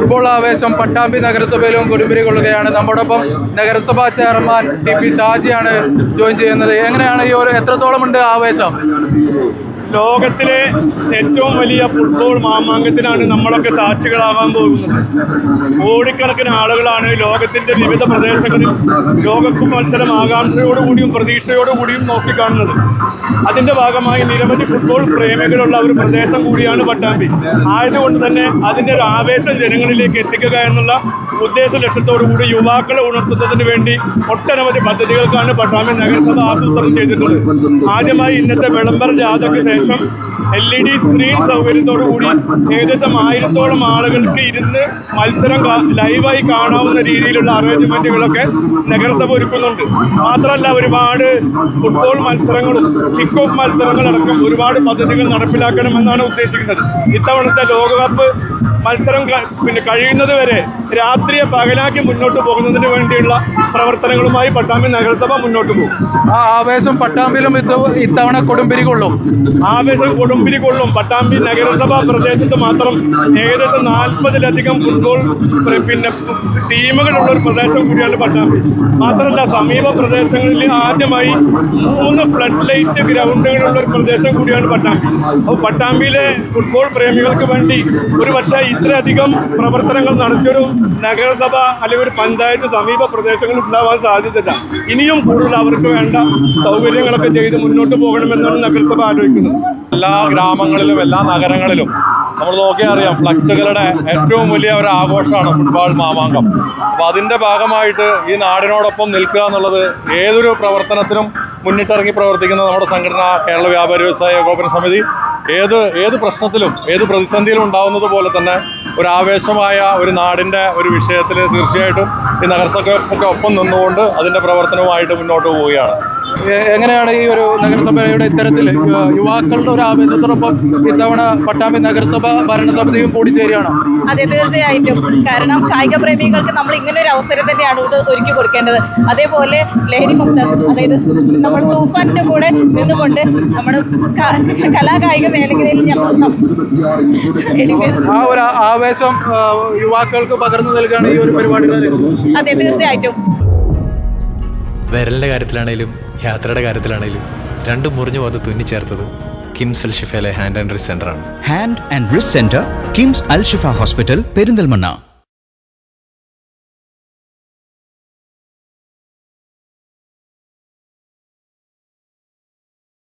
Football ആവേശം പട്ടാമ്പി നഗരസഭയിലും കൊടുമ്പിരി കൊള്ളുകയാണ്. നമ്മോടൊപ്പം നഗരസഭാ ചെയർമാൻ ടി.പി. ഷാജിയാണ് ജോയിൻ ചെയ്യുന്നത്. എങ്ങനെയാണ് ഈ എത്രത്തോളം ഉണ്ട് ആവേശം? ലോകത്തിലെ ഏറ്റവും വലിയ ഫുട്ബോൾ മാമാങ്കത്തിനാണ് നമ്മളൊക്കെ സാക്ഷികളാകാൻ പോകുന്നത്. കോടിക്കണക്കിന് ആളുകളാണ് ലോകത്തിന്റെ വിവിധ പ്രദേശങ്ങളിൽ ലോകകപ്പ് മത്സരം ആകാംക്ഷയോടുകൂടിയും പ്രതീക്ഷയോടുകൂടിയും നോക്കിക്കാണുന്നത്. അതിന്റെ ഭാഗമായി നിരവധി ഫുട്ബോൾ പ്രേമികളുള്ള ഒരു പ്രദേശം കൂടിയാണ് പട്ടാമ്പി. ആയതുകൊണ്ട് തന്നെ അതിന്റെ ഒരു ആവേശം ജനങ്ങളിലേക്ക് എത്തിക്കുക എന്നുള്ള ഉദ്ദേശ ലക്ഷ്യത്തോടുകൂടി യുവാക്കളെ ഉണർത്തുന്നതിന് വേണ്ടി ഒട്ടനവധി പദ്ധതികൾക്കാണ് പട്ടാമ്പി നഗരസഭ ആസൂത്രണം ചെയ്തിട്ടുള്ളത്. ആദ്യമായി ഇന്നത്തെ വിളംബര ജാഥയ്ക്ക് ശേഷം LED സ്ക്രീൻ സൗകര്യത്തോടുകൂടി ഏകദേശം 1000-ഓളം ആളുകൾക്ക് ഇരുന്ന് മത്സരം ലൈവായി കാണാവുന്ന രീതിയിലുള്ള അറേഞ്ച്മെന്റുകളൊക്കെ നഗരസഭ ഒരുക്കുന്നുണ്ട്. മാത്രമല്ല ഒരുപാട് ഫുട്ബോൾ മത്സരങ്ങളും കിക്ക് ഓഫ് മത്സരങ്ങളടക്കം ഒരുപാട് പദ്ധതികൾ നടപ്പിലാക്കണമെന്നാണ് ഉദ്ദേശിക്കുന്നത്. ഇത്തവണത്തെ ലോകകപ്പ് മത്സരം കഴിയുന്നത് വരെ രാത്രിയെ പകലാക്കി മുന്നോട്ട് പോകുന്നതിന് വേണ്ടിയുള്ള പ്രവർത്തനങ്ങളുമായി പട്ടാമ്പി നഗരസഭ മുന്നോട്ട് പോകും. ആ ആവേശം പട്ടാമ്പിയിലും ഇത്തവണ കൊടുമ്പിരി കൊള്ളും. ആവേശം കൊടുമ്പിരി കൊള്ളും. പട്ടാമ്പി നഗരസഭാ പ്രദേശത്ത് മാത്രം ഏകദേശം 40-ലധികം ഫുട്ബോൾ ടീമുകളുള്ള ഒരു പ്രദേശം കൂടിയാണ് പട്ടാമ്പി. മാത്രമല്ല സമീപ പ്രദേശങ്ങളിൽ ആദ്യമായി 3 ഫ്ലഡ് ലൈറ്റ് ഗ്രൗണ്ടുകളുള്ള ഒരു പ്രദേശം കൂടിയാണ് പട്ടാമ്പി. അപ്പോൾ പട്ടാമ്പിയിലെ ഫുട്ബോൾ പ്രേമികൾക്ക് വേണ്ടി ഒരു പക്ഷേ ഇത്രയധികം പ്രവർത്തനങ്ങൾ നടത്തിയൊരു നഗരസഭ അല്ലെങ്കിൽ ഒരു പഞ്ചായത്ത് സമീപ പ്രദേശങ്ങളിൽ ഉണ്ടാവാൻ സാധ്യതയില്ല. ഇനിയും കൂടുതൽ അവർക്ക് വേണ്ട സൗകര്യങ്ങളൊക്കെ ചെയ്ത് മുന്നോട്ട് പോകണമെന്നാണ് നഗരസഭ ആലോചിക്കുന്നത്. എല്ലാ ഗ്രാമങ്ങളിലും എല്ലാ നഗരങ്ങളിലും നമ്മൾ നോക്കിയാൽ അറിയാം, ഫ്ലക്സുകളുടെ ഏറ്റവും വലിയ ഒരു ആഘോഷമാണ് ഫുട്ബോൾ മാമാങ്കം. അപ്പോൾ അതിൻ്റെ ഭാഗമായിട്ട് ഈ നാടിനോടൊപ്പം നിൽക്കുക എന്നുള്ളത് ഏതൊരു പ്രവർത്തനത്തിനും മുന്നിട്ടിറങ്ങി പ്രവർത്തിക്കുന്ന നമ്മുടെ സംഘടന കേരള വ്യാപാരി വ്യവസായ ഏകോപന സമിതി ഏത് പ്രശ്നത്തിലും ഏത് പ്രതിസന്ധിയിലും ഉണ്ടാവുന്നത് പോലെ തന്നെ ഒരു ആവേശമായ ഒരു നാടിൻ്റെ ഒരു വിഷയത്തിൽ തീർച്ചയായിട്ടും ഈ നഗരസഭയ്ക്ക് ഒപ്പം നിന്നുകൊണ്ട് അതിൻ്റെ പ്രവർത്തനവുമായിട്ട് മുന്നോട്ട് പോവുകയാണ്. എങ്ങനെയാണ് ഈ ഒരു നഗരസഭയുടെ ഇത്തരത്തിൽ യുവാക്കളുടെ ഒരു ആവേശത്തോടൊപ്പം ഇത്തവണ പട്ടാമ്പി നഗരസഭ ഭരണസമിതിയും കൂടിച്ചേരുകയാണ്? അതെ, തീർച്ചയായിട്ടും. കാരണം കായിക പ്രേമികൾക്ക് നമ്മൾ ഇങ്ങനെ ഒരു അവസരം തന്നെയാണ് ഇത് ഒരുക്കി കൊടുക്കേണ്ടത്. അതേപോലെ ലഹരി മുക്ത, അതായത് നമ്മൾ തൂഫാനിന്റെ കൂടെ നിന്നുകൊണ്ട് നമ്മുടെ കലാകായിക മേഖലയിൽ ആ ഒരു ആവേശം യുവാക്കൾക്ക് പകർന്നു നൽകുകയാണ് ഈ ഒരു പരിപാടികൾ. അതെ, തീർച്ചയായിട്ടും. വിരലിൻ്റെ കാര്യത്തിലാണേലും യാത്രയുടെ കാര്യത്തിലാണേലും രണ്ടും മുറിഞ്ഞു പോകാതെ തുന്നിച്ചേർത്തത് കിംസ് അൽ ഷിഫയിലെ ഹാൻഡ് ആൻഡ് റിസ്റ്റ് സെൻ്ററാണ്. Hand and wrist centre, KIMS Al Shifa hospital, Perinthalmanna.